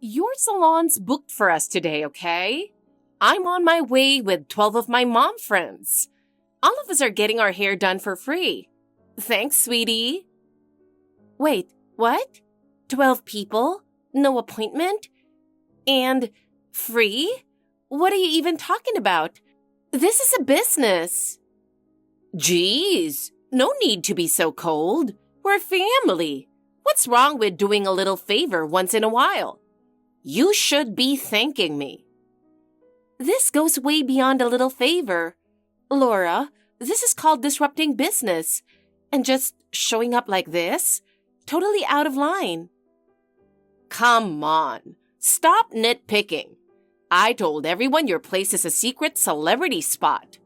Your salon's booked for us today, okay? I'm on my way with 12 of my mom friends. All of us are getting our hair done for free. Thanks, sweetie. Wait, what? 12 people? No appointment? And free? What are you even talking about? This is a business. Geez, no need to be so cold. We're family. What's wrong with doing a little favor once in a while? You should be thanking me. This goes way beyond a little favor. Laura, this is called disrupting business. And just showing up like this? Totally out of line. Come on. Stop nitpicking. I told everyone your place is a secret celebrity spot.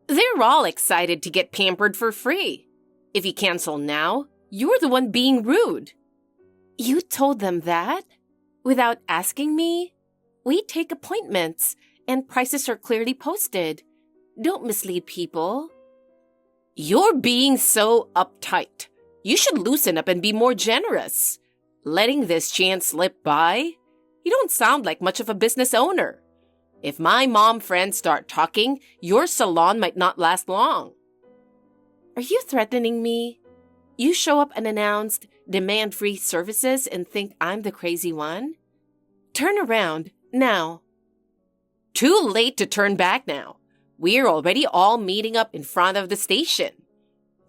They're all excited to get pampered for free. If you cancel now, you're the one being rude. You told them that? Without asking me? We take appointments, and prices are clearly posted. Don't mislead people. You're being so uptight. You should loosen up and be more generous. Letting this chance slip by? You don't sound like much of a business owner. If my mom friends start talking, your salon might not last long. Are you threatening me? You show up unannounced, demand free services, and think I'm the crazy one? Turn around, now. Too late to turn back now. We're already all meeting up in front of the station.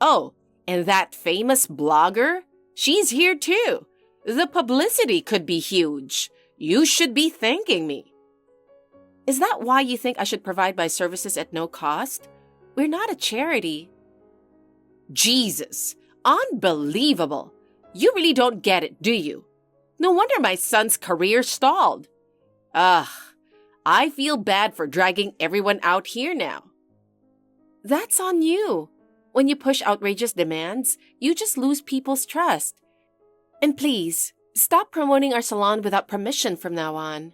Oh, and that famous blogger? She's here too. The publicity could be huge. You should be thanking me. Is that why you think I should provide my services at no cost? We're not a charity. Jesus, unbelievable. You really don't get it, do you? No wonder my son's career stalled. Ugh, I feel bad for dragging everyone out here now. That's on you. When you push outrageous demands, you just lose people's trust. And please, stop promoting our salon without permission from now on.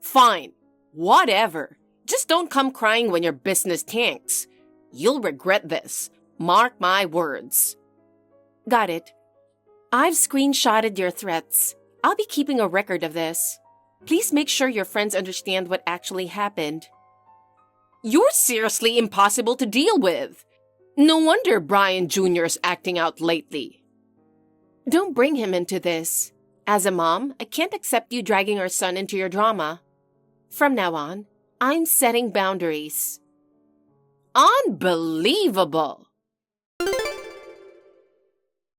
Fine. Whatever. Just don't come crying when your business tanks. You'll regret this. Mark my words. Got it. I've screenshotted your threats. I'll be keeping a record of this. Please make sure your friends understand what actually happened. You're seriously impossible to deal with. No wonder Brian Jr. is acting out lately. Don't bring him into this. As a mom, I can't accept you dragging our son into your drama. From now on, I'm setting boundaries. Unbelievable!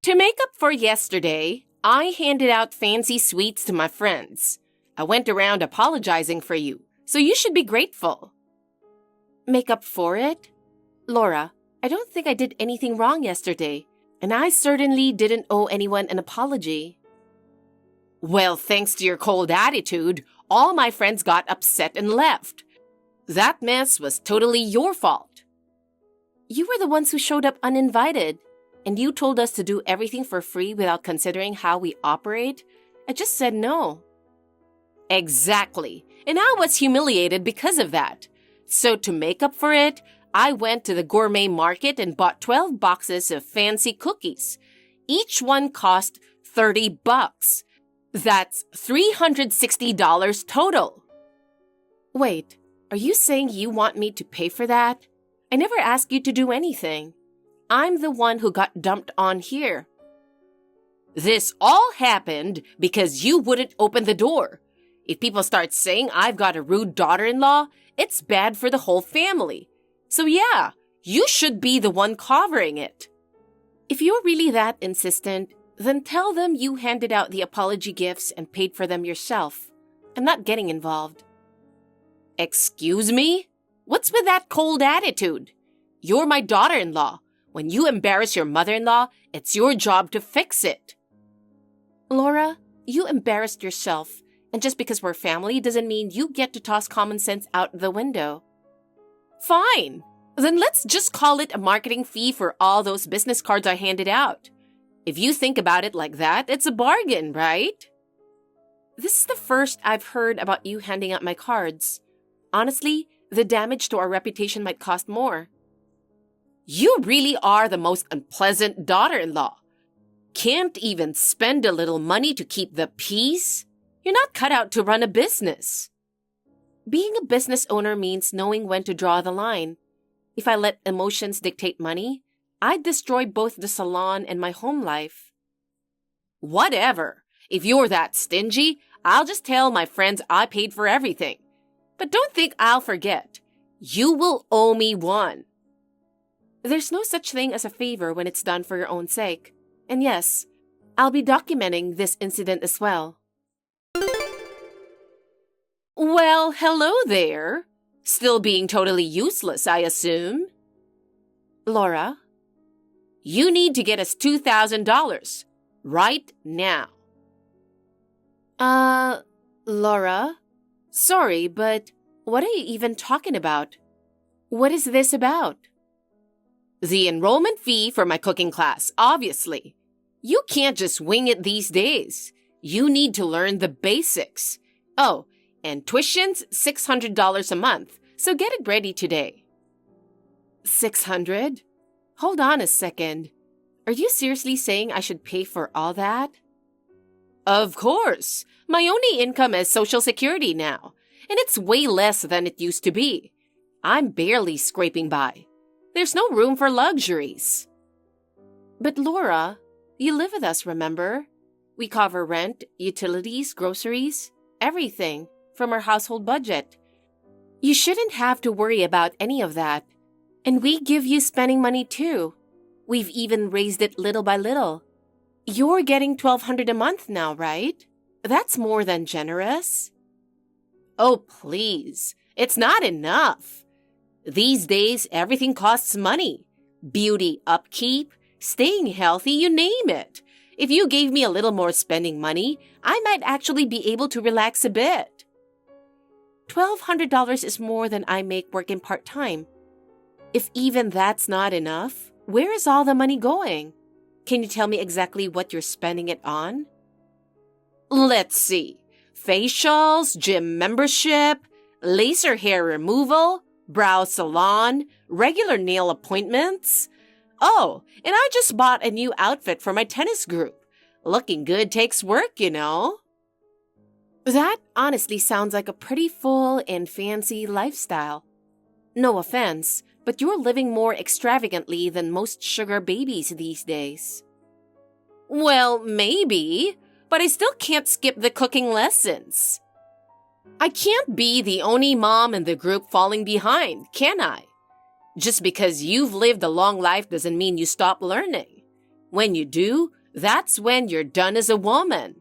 To make up for yesterday, I handed out fancy sweets to my friends. I went around apologizing for you, so you should be grateful. Make up for it? Laura, I don't think I did anything wrong yesterday, and I certainly didn't owe anyone an apology. Well, thanks to your cold attitude, all my friends got upset and left. That mess was totally your fault. You were the ones who showed up uninvited, and you told us to do everything for free without considering how we operate. I just said no. Exactly, and I was humiliated because of that. So to make up for it, I went to the gourmet market and bought 12 boxes of fancy cookies. Each one cost $30. That's $360 total. Wait, are you saying you want me to pay for that? I never asked you to do anything. I'm the one who got dumped on here. This all happened because you wouldn't open the door. If people start saying I've got a rude daughter-in-law, it's bad for the whole family. So yeah, you should be the one covering it. If you're really that insistent, then tell them you handed out the apology gifts and paid for them yourself. I'm not getting involved. Excuse me? What's with that cold attitude? You're my daughter-in-law. When you embarrass your mother-in-law, it's your job to fix it. Laura, you embarrassed yourself, and just because we're family doesn't mean you get to toss common sense out the window. Fine. Then let's just call it a marketing fee for all those business cards I handed out. If you think about it like that, it's a bargain, right? This is the first I've heard about you handing out my cards. Honestly, the damage to our reputation might cost more. You really are the most unpleasant daughter-in-law. Can't even spend a little money to keep the peace? You're not cut out to run a business. Being a business owner means knowing when to draw the line. If I let emotions dictate money, I'd destroy both the salon and my home life. Whatever. If you're that stingy, I'll just tell my friends I paid for everything. But don't think I'll forget. You will owe me one. There's no such thing as a favor when it's done for your own sake. And yes, I'll be documenting this incident as well. Well, hello there. Still being totally useless, I assume. Laura? You need to get us $2,000. Right now. Laura? Sorry, but what are you even talking about? What is this about? The enrollment fee for my cooking class, obviously. You can't just wing it these days. You need to learn the basics. Oh, and tuition's $600 a month, so get it ready today. $600? Hold on a second. Are you seriously saying I should pay for all that? Of course. My only income is Social Security now, and it's way less than it used to be. I'm barely scraping by. There's no room for luxuries. But Laura, you live with us, remember? We cover rent, utilities, groceries, everything from our household budget. You shouldn't have to worry about any of that. And we give you spending money too. We've even raised it little by little. You're getting $1,200 a month now, right? That's more than generous. Oh, please. It's not enough. These days, everything costs money. Beauty, upkeep, staying healthy, you name it. If you gave me a little more spending money, I might actually be able to relax a bit. $1,200 is more than I make working part-time. If even that's not enough, where is all the money going? Can you tell me exactly what you're spending it on? Let's see. Facials, gym membership, laser hair removal, brow salon, regular nail appointments. Oh, and I just bought a new outfit for my tennis group. Looking good takes work, you know. That honestly sounds like a pretty full and fancy lifestyle. No offense, but you're living more extravagantly than most sugar babies these days. Well, maybe, but I still can't skip the cooking lessons. I can't be the only mom in the group falling behind, can I? Just because you've lived a long life doesn't mean you stop learning. When you do, that's when you're done as a woman.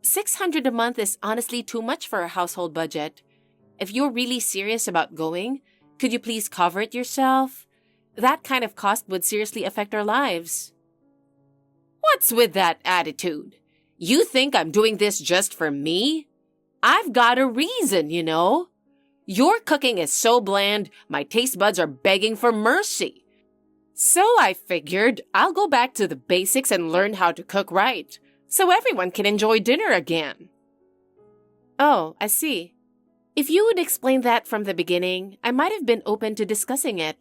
$600 a month is honestly too much for a household budget. If you're really serious about going, could you please cover it yourself? That kind of cost would seriously affect our lives. What's with that attitude? You think I'm doing this just for me? I've got a reason, you know. Your cooking is so bland, my taste buds are begging for mercy. So I figured I'll go back to the basics and learn how to cook right, so everyone can enjoy dinner again. Oh, I see. If you would explain that from the beginning, I might have been open to discussing it.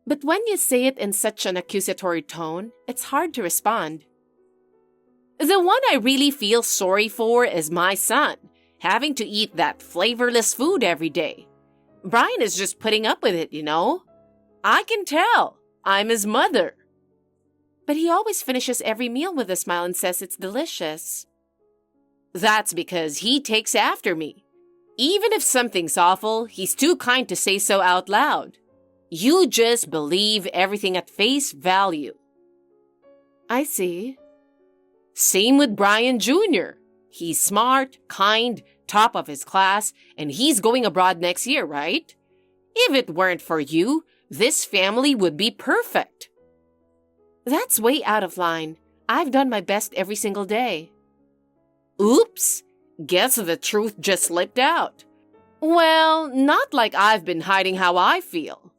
But when you say it in such an accusatory tone, it's hard to respond. The one I really feel sorry for is my son, having to eat that flavorless food every day. Brian is just putting up with it, you know. I can tell. I'm his mother. But he always finishes every meal with a smile and says it's delicious. That's because he takes after me. Even if something's awful, he's too kind to say so out loud. You just believe everything at face value. I see. Same with Brian Jr. He's smart, kind, top of his class, and he's going abroad next year, right? If it weren't for you, this family would be perfect. That's way out of line. I've done my best every single day. Oops, guess the truth just slipped out. Well, not like I've been hiding how I feel.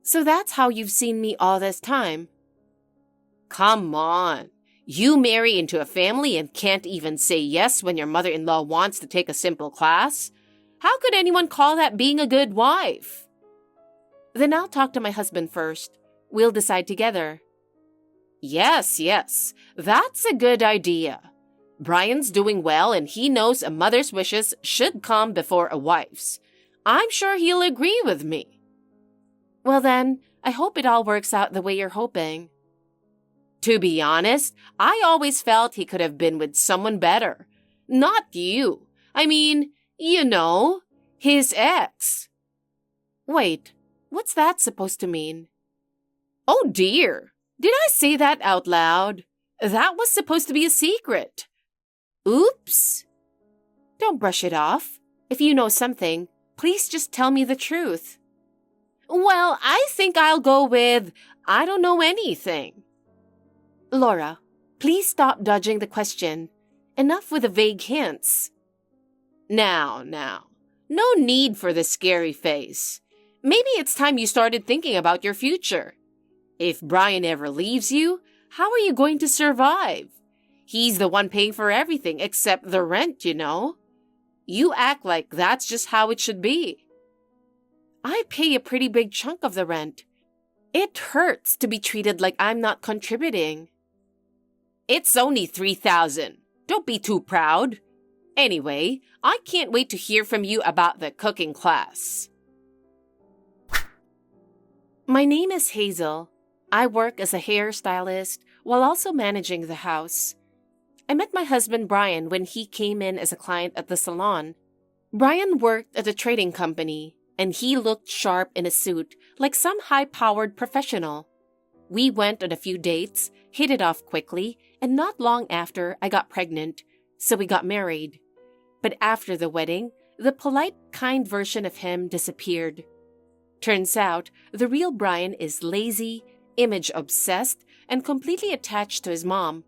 So that's how you've seen me all this time? Come on. You marry into a family and can't even say yes when your mother-in-law wants to take a simple class? How could anyone call that being a good wife? Then I'll talk to my husband first. We'll decide together. Yes, that's a good idea. Brian's doing well and he knows a mother's wishes should come before a wife's. I'm sure he'll agree with me. Well then, I hope it all works out the way you're hoping. To be honest, I always felt he could have been with someone better. Not you. I mean, you know, his ex. Wait, what's that supposed to mean? Oh dear, did I say that out loud? That was supposed to be a secret. Oops. Don't brush it off. If you know something, please just tell me the truth. Well, I think I'll go with, I don't know anything. Laura, please stop dodging the question. Enough with the vague hints. Now, no need for the scary face. Maybe it's time you started thinking about your future. If Brian ever leaves you, how are you going to survive? He's the one paying for everything except the rent, you know. You act like that's just how it should be. I pay a pretty big chunk of the rent. It hurts to be treated like I'm not contributing. It's only $3,000. Don't be too proud. Anyway, I can't wait to hear from you about the cooking class. My name is Hazel. I work as a hairstylist while also managing the house. I met my husband Brian when he came in as a client at the salon. Brian worked at a trading company, and he looked sharp in a suit like some high-powered professional. We went on a few dates, hit it off quickly, and not long after I got pregnant, so we got married. But after the wedding, the polite, kind version of him disappeared. Turns out, the real Brian is lazy, image-obsessed, and completely attached to his mom.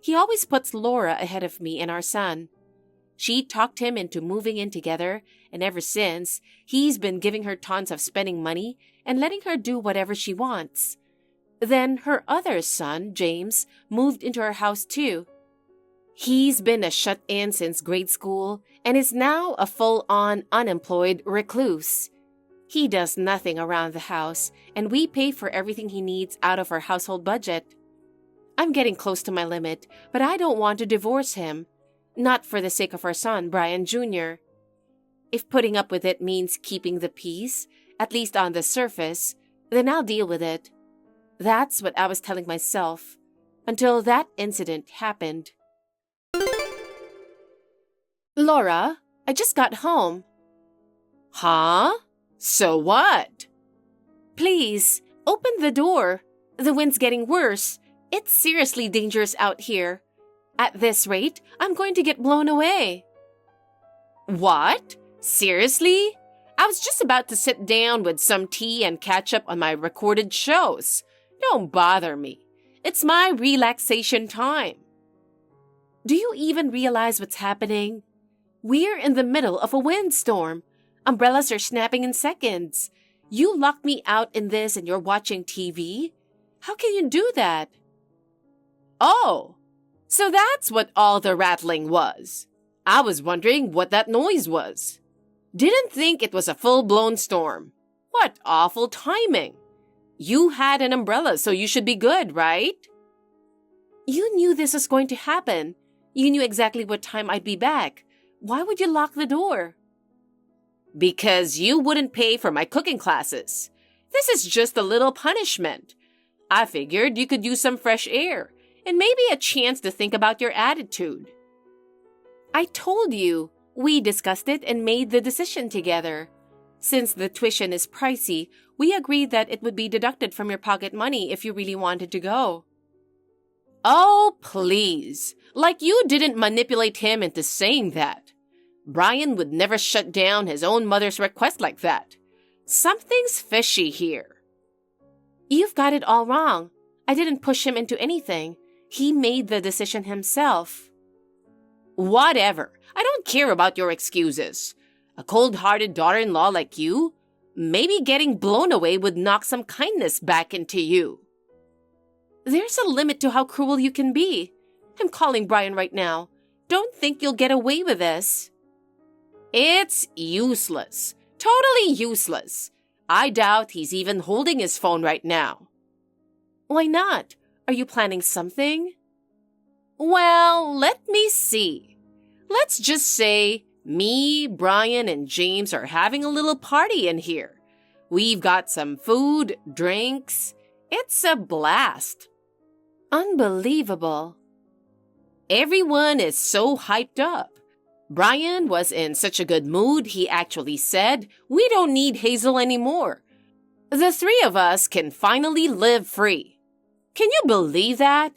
He always puts Laura ahead of me and our son. She talked him into moving in together, and ever since, he's been giving her tons of spending money and letting her do whatever she wants. Then her other son, James, moved into our house too. He's been a shut-in since grade school and is now a full-on unemployed recluse. He does nothing around the house, and we pay for everything he needs out of our household budget. I'm getting close to my limit, but I don't want to divorce him. Not for the sake of our son, Brian Jr. If putting up with it means keeping the peace, at least on the surface, then I'll deal with it. That's what I was telling myself, until that incident happened. Laura, I just got home. Huh? So what? Please, open the door. The wind's getting worse. It's seriously dangerous out here. At this rate, I'm going to get blown away. What? Seriously? I was just about to sit down with some tea and catch up on my recorded shows. Don't bother me. It's my relaxation time. Do you even realize what's happening? We're in the middle of a windstorm. Umbrellas are snapping in seconds. You locked me out in this and you're watching TV? How can you do that? Oh, so that's what all the rattling was. I was wondering what that noise was. Didn't think it was a full-blown storm. What awful timing. You had an umbrella, so you should be good, right? You knew this was going to happen. You knew exactly what time I'd be back. Why would you lock the door? Because you wouldn't pay for my cooking classes. This is just a little punishment. I figured you could use some fresh air and maybe a chance to think about your attitude. I told you. We discussed it and made the decision together. Since the tuition is pricey, we agreed that it would be deducted from your pocket money if you really wanted to go. Oh, please. Like you didn't manipulate him into saying that. Brian would never shut down his own mother's request like that. Something's fishy here. You've got it all wrong. I didn't push him into anything. He made the decision himself. Whatever. I don't care about your excuses. A cold-hearted daughter-in-law like you, maybe getting blown away would knock some kindness back into you. There's a limit to how cruel you can be. I'm calling Brian right now. Don't think you'll get away with this. It's useless. Totally useless. I doubt he's even holding his phone right now. Why not? Are you planning something? Well, let me me see. Let's just say me, Brian, and James are having a little party in here. We've got some food, drinks. It's a blast. Unbelievable. Everyone is so hyped up. Brian was in such a good mood, he actually said, "We don't need Hazel anymore. The three of us can finally live free." Can you believe that?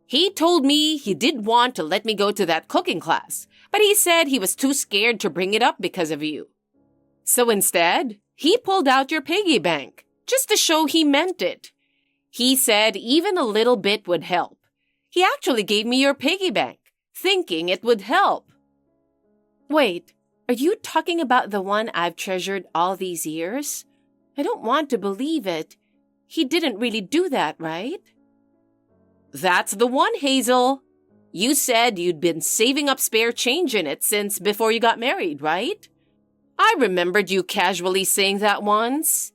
He told me he did want to let me go to that cooking class, but he said he was too scared to bring it up because of you. So instead, he pulled out your piggy bank, just to show he meant it. He said even a little bit would help. He actually gave me your piggy bank, thinking it would help. Wait, are you talking about the one I've treasured all these years? I don't want to believe it. He didn't really do that, right? That's the one, Hazel. You said you'd been saving up spare change in it since before you got married, right? I remembered you casually saying that once.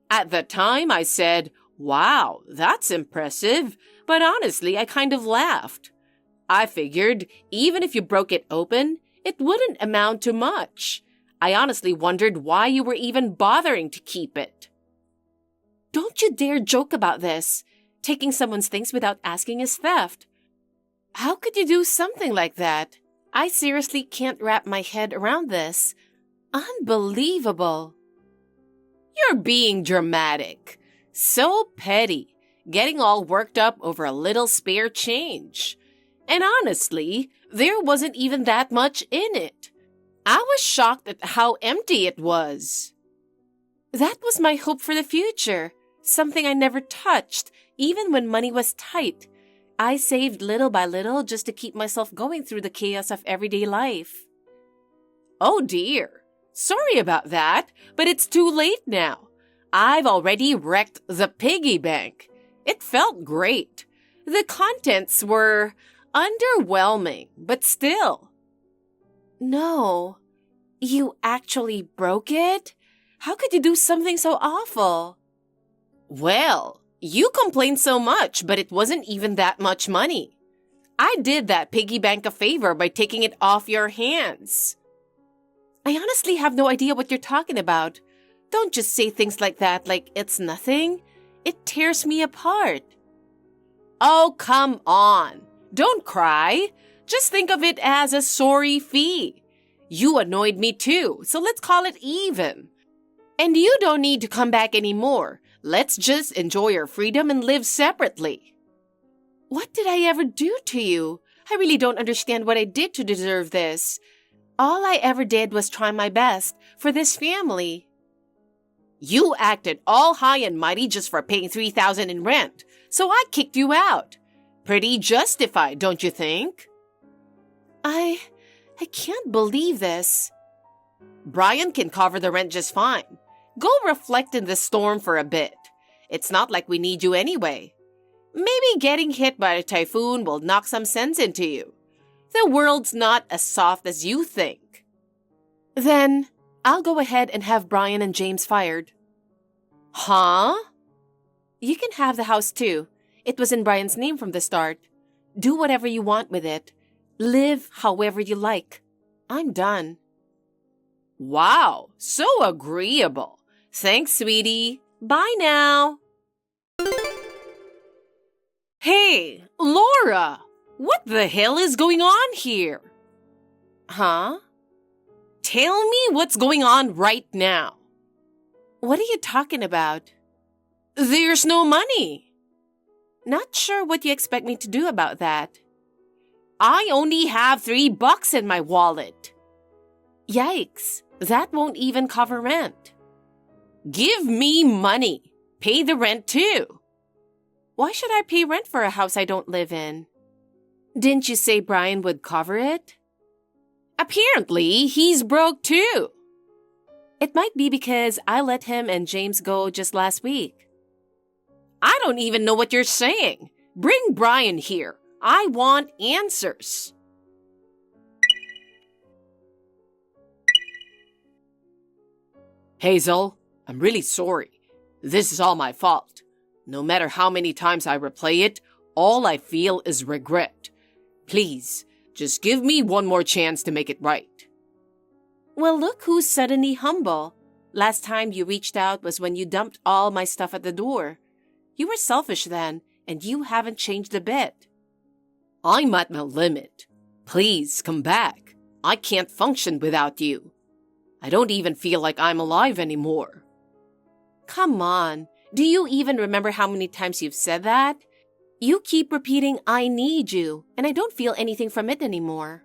At the time, I said, "Wow, that's impressive," but honestly, I kind of laughed. I figured even if you broke it open, it wouldn't amount to much. I honestly wondered why you were even bothering to keep it. Don't you dare joke about this. Taking someone's things without asking is theft. How could you do something like that? I seriously can't wrap my head around this. Unbelievable. You're being dramatic. So petty, getting all worked up over a little spare change. And honestly, there wasn't even that much in it. I was shocked at how empty it was. That was my hope for the future. Something I never touched, even when money was tight. I saved little by little just to keep myself going through the chaos of everyday life. Oh dear. Sorry about that, but it's too late now. I've already wrecked the piggy bank. It felt great. The contents were underwhelming, but still. No, you actually broke it? How could you do something so awful? Well, you complained so much, but it wasn't even that much money. I did that piggy bank a favor by taking it off your hands. I honestly have no idea what you're talking about. Don't just say things like that like it's nothing. It tears me apart. Oh, come on. Don't cry. Just think of it as a sorry fee. You annoyed me too, so let's call it even. And you don't need to come back anymore. Let's just enjoy our freedom and live separately. What did I ever do to you? I really don't understand what I did to deserve this. All I ever did was try my best for this family. You acted all high and mighty just for paying $3,000 in rent, so I kicked you out. Pretty justified, don't you think? I can't believe this. Brian can cover the rent just fine. Go reflect in the storm for a bit. It's not like we need you anyway. Maybe getting hit by a typhoon will knock some sense into you. The world's not as soft as you think. Then I'll go ahead and have Brian and James fired. Huh? You can have the house too. It was in Brian's name from the start. Do whatever you want with it. Live however you like. I'm done. Wow, so agreeable. Thanks, sweetie. Bye now. Hey, Laura! What the hell is going on here? Huh? Tell me what's going on right now. What are you talking about? There's no money. Not sure what you expect me to do about that. I only have $3 in my wallet. Yikes, that won't even cover rent. Give me money. Pay the rent too. Why should I pay rent for a house I don't live in? Didn't you say Brian would cover it? Apparently, he's broke too. It might be because I let him and James go just last week. I don't even know what you're saying. Bring Brian here. I want answers. Hazel, I'm really sorry. This is all my fault. No matter how many times I replay it, all I feel is regret. Please, Just give me one more chance to make it right. Well, look who's suddenly humble. Last time you reached out was when you dumped all my stuff at the door. You were selfish then, and you haven't changed a bit. I'm at my limit. Please come back. I can't function without you. I don't even feel like I'm alive anymore. Come on. Do you even remember how many times you've said that? You keep repeating, I need you, and I don't feel anything from it anymore.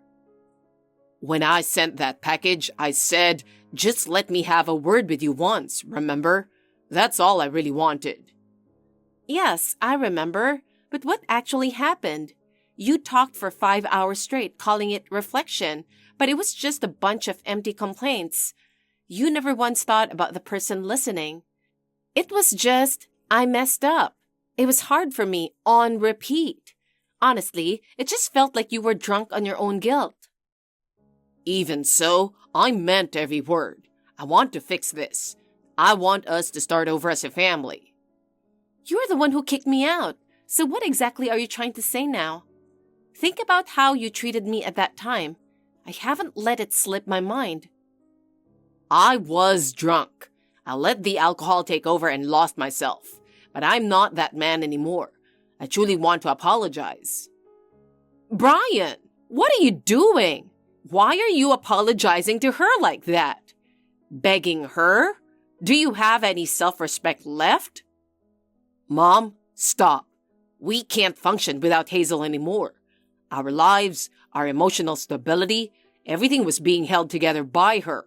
When I sent that package, I said, just let me have a word with you once, remember? That's all I really wanted. Yes, I remember. But what actually happened? You talked for 5 hours straight, calling it reflection, but it was just a bunch of empty complaints. You never once thought about the person listening. It was just, I messed up. It was hard for me, on repeat. Honestly, it just felt like you were drunk on your own guilt. Even so, I meant every word. I want to fix this. I want us to start over as a family. You're the one who kicked me out. So what exactly are you trying to say now? Think about how you treated me at that time. I haven't let it slip my mind. I was drunk. I let the alcohol take over and lost myself. But I'm not that man anymore. I truly want to apologize. Brian, what are you doing? Why are you apologizing to her like that? Begging her? Do you have any self-respect left? Mom, stop. We can't function without Hazel anymore. Our lives, our emotional stability, everything was being held together by her.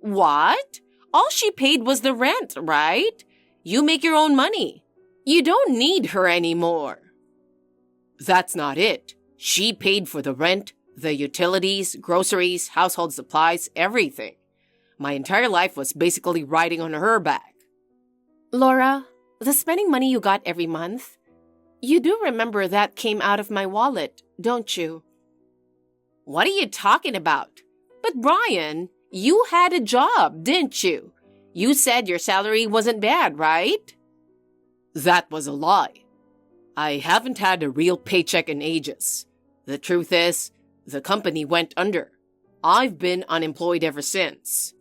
What? All she paid was the rent, right? You make your own money. You don't need her anymore. That's not it. She paid for the rent, the utilities, groceries, household supplies, everything. My entire life was basically riding on her back. Laura, the spending money you got every month, you do remember that came out of my wallet, don't you? What are you talking about? But Brian, you had a job, didn't you? You said your salary wasn't bad, right? That was a lie. I haven't had a real paycheck in ages. The truth is, the company went under. I've been unemployed ever since.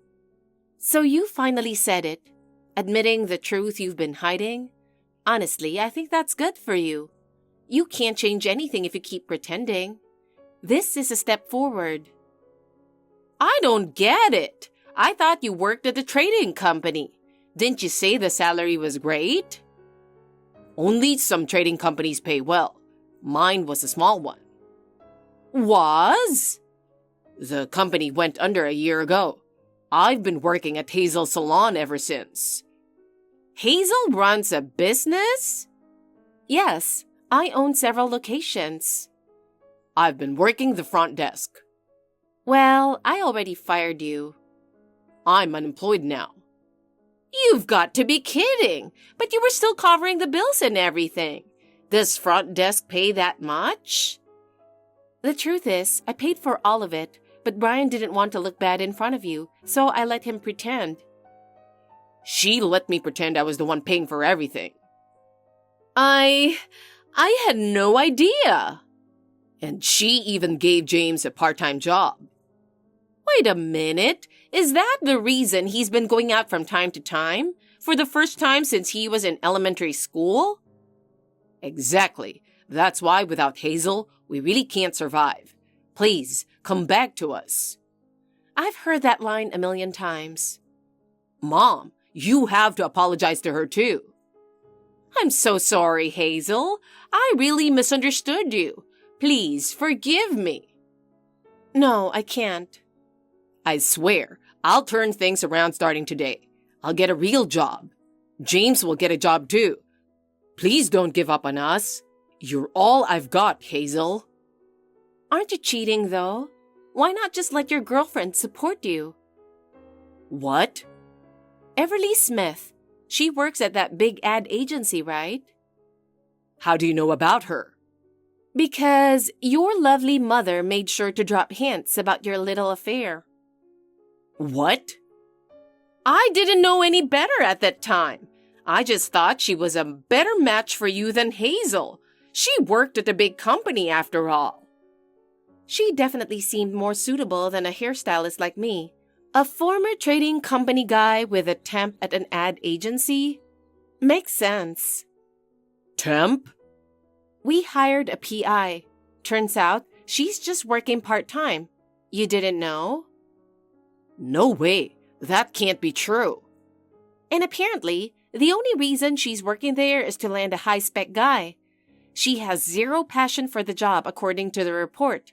So you finally said it, admitting the truth you've been hiding? Honestly, I think that's good for you. You can't change anything if you keep pretending. This is a step forward. I don't get it. I thought you worked at a trading company. Didn't you say the salary was great? Only some trading companies pay well. Mine was a small one. Was? The company went under a year ago. I've been working at Hazel's salon ever since. Hazel runs a business? Yes, I own several locations. I've been working the front desk. Well, I already fired you. I'm unemployed now. You've got to be kidding! But you were still covering the bills and everything. Does front desk pay that much? The truth is, I paid for all of it, but Brian didn't want to look bad in front of you, so I let him pretend. She let me pretend I was the one paying for everything. I had no idea. And she even gave James a part-time job. Wait a minute. Is that the reason he's been going out from time to time? For the first time since he was in elementary school? Exactly. That's why without Hazel, we really can't survive. Please, come back to us. I've heard that line a million times. Mom, you have to apologize to her too. I'm so sorry, Hazel. I really misunderstood you. Please forgive me. No, I can't. I swear, I'll turn things around starting today. I'll get a real job. James will get a job too. Please don't give up on us. You're all I've got, Hazel. Aren't you cheating, though? Why not just let your girlfriend support you? What? Everly Smith. She works at that big ad agency, right? How do you know about her? Because your lovely mother made sure to drop hints about your little affair. What? I didn't know any better at that time. I just thought she was a better match for you than Hazel. She worked at a big company after all. She definitely seemed more suitable than a hairstylist like me. A former trading company guy with a temp at an ad agency? Makes sense. Temp? We hired a PI. Turns out, she's just working part-time. You didn't know? No way. That can't be true. And apparently, the only reason she's working there is to land a high-spec guy. She has zero passion for the job, according to the report.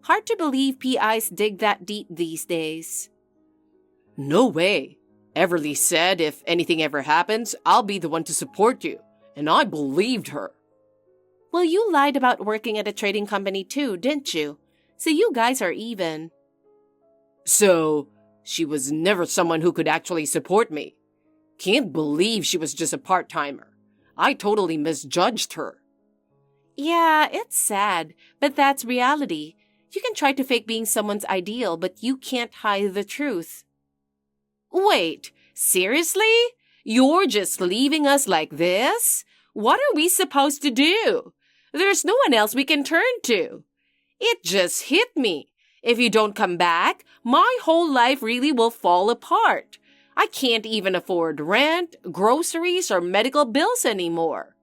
Hard to believe PIs dig that deep these days. No way. Everly said if anything ever happens, I'll be the one to support you. And I believed her. Well, you lied about working at a trading company too, didn't you? So you guys are even. So, she was never someone who could actually support me. Can't believe she was just a part-timer. I totally misjudged her. Yeah, it's sad, but that's reality. You can try to fake being someone's ideal, but you can't hide the truth. Wait, seriously? You're just leaving us like this? What are we supposed to do? There's no one else we can turn to. It just hit me. If you don't come back, my whole life really will fall apart. I can't even afford rent, groceries, or medical bills anymore.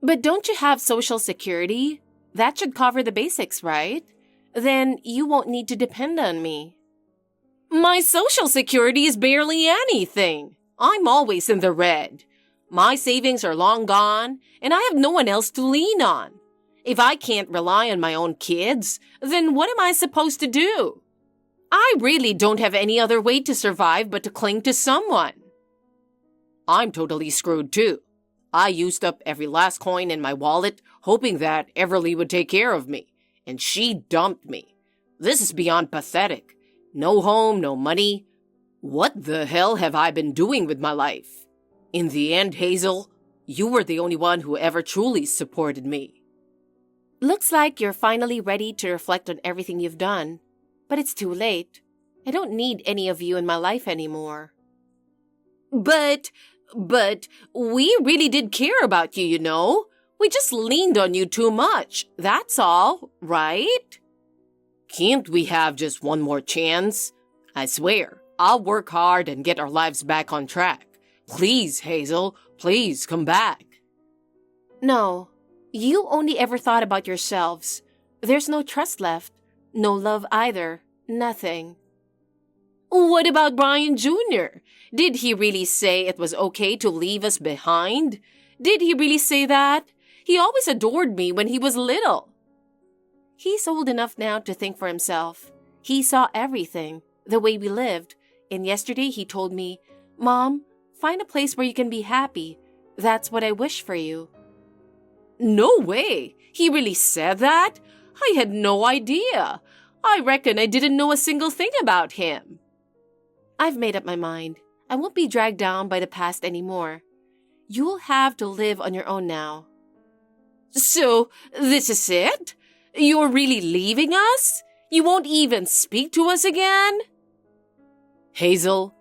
But don't you have Social Security? That should cover the basics, right? Then you won't need to depend on me. My Social Security is barely anything. I'm always in the red. My savings are long gone, and I have no one else to lean on. If I can't rely on my own kids, then what am I supposed to do? I really don't have any other way to survive but to cling to someone. I'm totally screwed too. I used up every last coin in my wallet, hoping that Everly would take care of me, and she dumped me. This is beyond pathetic. No home, no money. What the hell have I been doing with my life? In the end, Hazel, you were the only one who ever truly supported me. Looks like you're finally ready to reflect on everything you've done. But it's too late. I don't need any of you in my life anymore. But we really did care about you, you know? We just leaned on you too much. That's all, right? Can't we have just one more chance? I swear, I'll work hard and get our lives back on track. Please, Hazel, please come back. No, you only ever thought about yourselves. There's no trust left. No love either. Nothing. What about Brian Jr.? Did he really say it was okay to leave us behind? Did he really say that? He always adored me when he was little. He's old enough now to think for himself. He saw everything, the way we lived, and yesterday he told me, "Mom, find a place where you can be happy. That's what I wish for you." No way! He really said that? I had no idea. I reckon I didn't know a single thing about him. I've made up my mind. I won't be dragged down by the past anymore. You'll have to live on your own now. So, this is it? You're really leaving us? You won't even speak to us again? Hazel,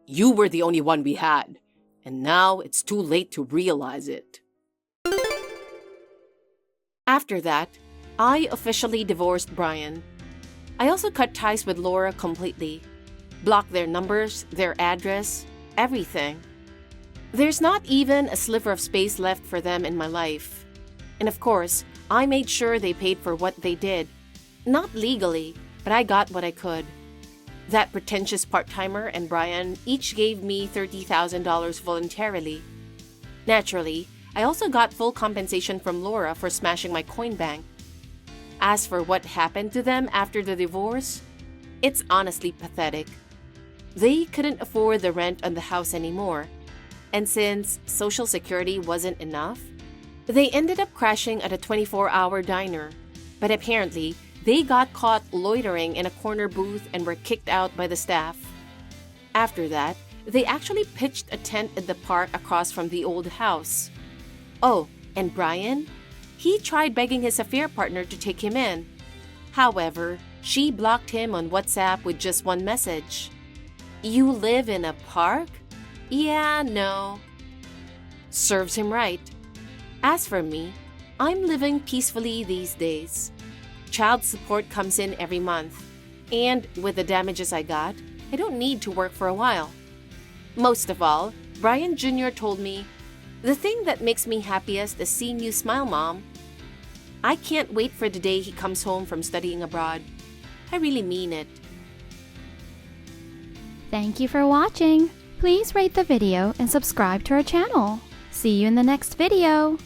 you were the only one we had, and now it's too late to realize it. After that, I officially divorced Brian. I also cut ties with Laura completely. Blocked their numbers, their address, everything. There's not even a sliver of space left for them in my life. And of course, I made sure they paid for what they did. Not legally, but I got what I could. That pretentious part-timer and Brian each gave me $30,000 voluntarily. Naturally, I also got full compensation from Laura for smashing my coin bank. As for what happened to them after the divorce, it's honestly pathetic. They couldn't afford the rent on the house anymore, and since Social Security wasn't enough, they ended up crashing at a 24-hour diner. But apparently, they got caught loitering in a corner booth and were kicked out by the staff. After that, they actually pitched a tent in the park across from the old house. Oh, and Brian? He tried begging his affair partner to take him in. However, she blocked him on WhatsApp with just one message. "You live in a park? Yeah, no." Serves him right. As for me, I'm living peacefully these days. child support comes in every month. And with the damages I got, I don't need to work for a while. Most of all, Brian Jr. told me, "The thing that makes me happiest is seeing you smile, Mom." I can't wait for the day he comes home from studying abroad. I really mean it. Thank you for watching. Please rate the video and subscribe to our channel. See you in the next video.